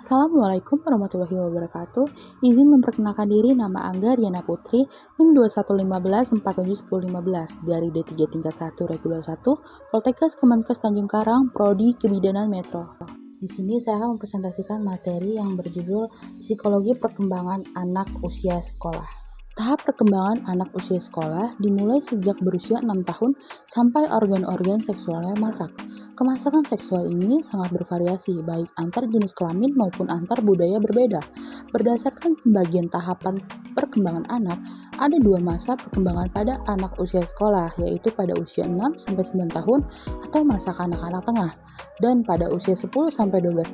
Assalamualaikum warahmatullahi wabarakatuh. Izin memperkenalkan diri, nama Angga Riana Putri, NIM 2115471015 dari D3 tingkat 1 Regular 1, Poltekkes Kemenkes Tanjung Karang, Prodi Kebidanan Metro. Di sini saya akan mempresentasikan materi yang berjudul Psikologi Perkembangan Anak Usia Sekolah. Tahap perkembangan anak usia sekolah dimulai sejak berusia 6 tahun sampai organ-organ seksualnya masak. Kemasakan seksual ini sangat bervariasi, baik antar jenis kelamin maupun antar budaya berbeda. Berdasarkan pembagian tahapan perkembangan anak, ada dua masa perkembangan pada anak usia sekolah, yaitu pada usia 6-9 tahun atau masa kanak-kanak tengah, dan pada usia 10-12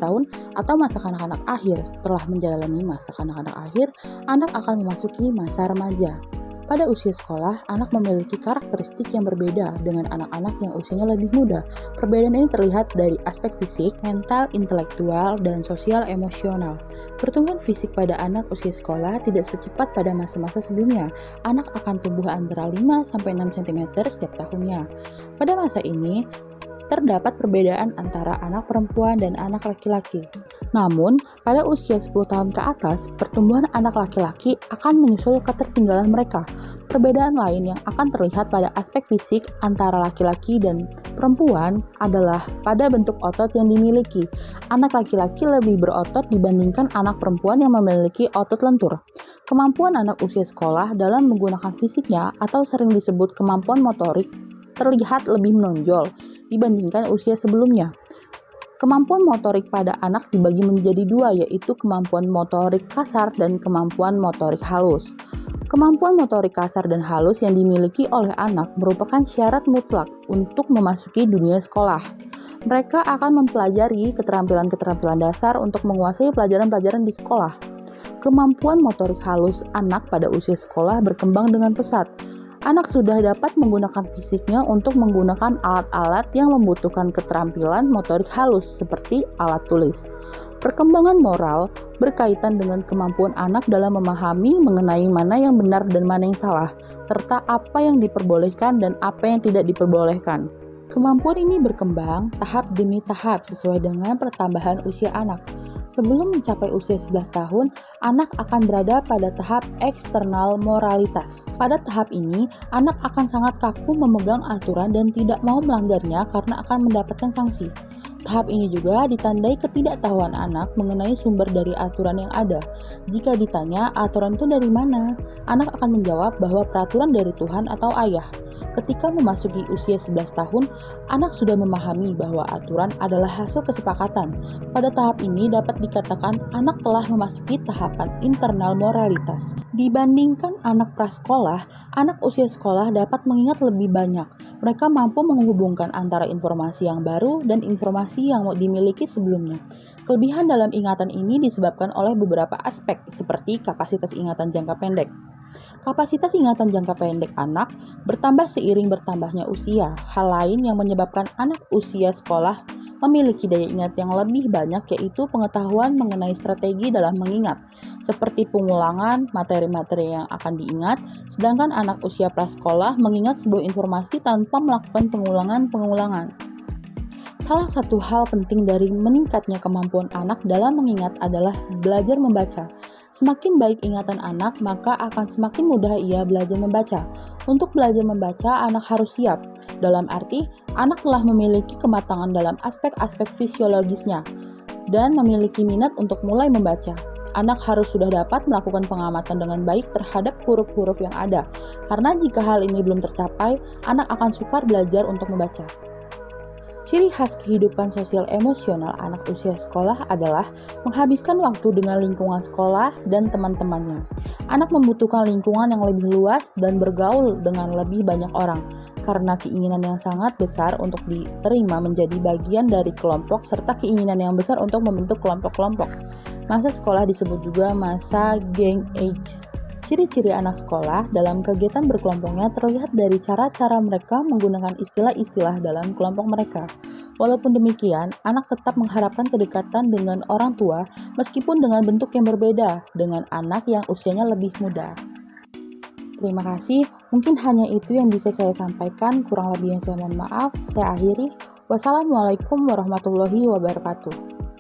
tahun atau masa kanak-kanak akhir. Setelah menjalani masa kanak-kanak akhir, anak akan memasuki masa remaja. Pada usia sekolah, anak memiliki karakteristik yang berbeda dengan anak-anak yang usianya lebih muda. Perbedaan ini terlihat dari aspek fisik, mental, intelektual, dan sosial emosional. Pertumbuhan fisik pada anak usia sekolah tidak secepat pada masa-masa sebelumnya. Anak akan tumbuh antara 5-6 cm setiap tahunnya. Pada masa ini, terdapat perbedaan antara anak perempuan dan anak laki-laki. Namun, pada usia 10 tahun ke atas, pertumbuhan anak laki-laki akan menyusul ketertinggalan mereka. Perbedaan lain yang akan terlihat pada aspek fisik antara laki-laki dan perempuan adalah pada bentuk otot yang dimiliki. Anak laki-laki lebih berotot dibandingkan anak perempuan yang memiliki otot lentur. Kemampuan anak usia sekolah dalam menggunakan fisiknya atau sering disebut kemampuan motorik terlihat lebih menonjol dibandingkan usia sebelumnya. Kemampuan motorik pada anak dibagi menjadi dua, yaitu kemampuan motorik kasar dan kemampuan motorik halus. Kemampuan motorik kasar dan halus yang dimiliki oleh anak merupakan syarat mutlak untuk memasuki dunia sekolah. Mereka akan mempelajari keterampilan-keterampilan dasar untuk menguasai pelajaran-pelajaran di sekolah. Kemampuan motorik halus anak pada usia sekolah berkembang dengan pesat. Anak sudah dapat menggunakan fisiknya untuk menggunakan alat-alat yang membutuhkan keterampilan motorik halus seperti alat tulis. Perkembangan moral berkaitan dengan kemampuan anak dalam memahami mengenai mana yang benar dan mana yang salah, serta apa yang diperbolehkan dan apa yang tidak diperbolehkan. Kemampuan ini berkembang tahap demi tahap sesuai dengan pertambahan usia anak. Sebelum mencapai usia 11 tahun, anak akan berada pada tahap eksternal moralitas. Pada tahap ini, anak akan sangat kaku memegang aturan dan tidak mau melanggarnya karena akan mendapatkan sanksi. Tahap ini juga ditandai ketidaktahuan anak mengenai sumber dari aturan yang ada. Jika ditanya aturan itu dari mana, anak akan menjawab bahwa peraturan dari Tuhan atau ayah. Ketika memasuki usia 11 tahun, anak sudah memahami bahwa aturan adalah hasil kesepakatan. Pada tahap ini dapat dikatakan anak telah memasuki tahapan internal moralitas. Dibandingkan anak prasekolah, anak usia sekolah dapat mengingat lebih banyak. Mereka mampu menghubungkan antara informasi yang baru dan informasi yang dimiliki sebelumnya. Kelebihan dalam ingatan ini disebabkan oleh beberapa aspek, seperti kapasitas ingatan jangka pendek. Kapasitas ingatan jangka pendek anak bertambah seiring bertambahnya usia. Hal lain yang menyebabkan anak usia sekolah memiliki daya ingat yang lebih banyak yaitu pengetahuan mengenai strategi dalam mengingat, seperti pengulangan materi-materi yang akan diingat, sedangkan anak usia prasekolah mengingat sebuah informasi tanpa melakukan pengulangan-pengulangan. Salah satu hal penting dari meningkatnya kemampuan anak dalam mengingat adalah belajar membaca. Semakin baik ingatan anak, maka akan semakin mudah ia belajar membaca. Untuk belajar membaca, anak harus siap. Dalam arti, anak telah memiliki kematangan dalam aspek-aspek fisiologisnya dan memiliki minat untuk mulai membaca. Anak harus sudah dapat melakukan pengamatan dengan baik terhadap huruf-huruf yang ada. Karena jika hal ini belum tercapai, anak akan sukar belajar untuk membaca. Ciri khas kehidupan sosial emosional anak usia sekolah adalah menghabiskan waktu dengan lingkungan sekolah dan teman-temannya. Anak membutuhkan lingkungan yang lebih luas dan bergaul dengan lebih banyak orang, karena keinginan yang sangat besar untuk diterima menjadi bagian dari kelompok serta keinginan yang besar untuk membentuk kelompok-kelompok. Masa sekolah disebut juga masa gang age. Ciri-ciri anak sekolah dalam kegiatan berkelompoknya terlihat dari cara-cara mereka menggunakan istilah-istilah dalam kelompok mereka. Walaupun demikian, anak tetap mengharapkan kedekatan dengan orang tua meskipun dengan bentuk yang berbeda dengan anak yang usianya lebih muda. Terima kasih, mungkin hanya itu yang bisa saya sampaikan, kurang lebih yang saya mohon maaf. Saya akhiri. Wassalamualaikum warahmatullahi wabarakatuh.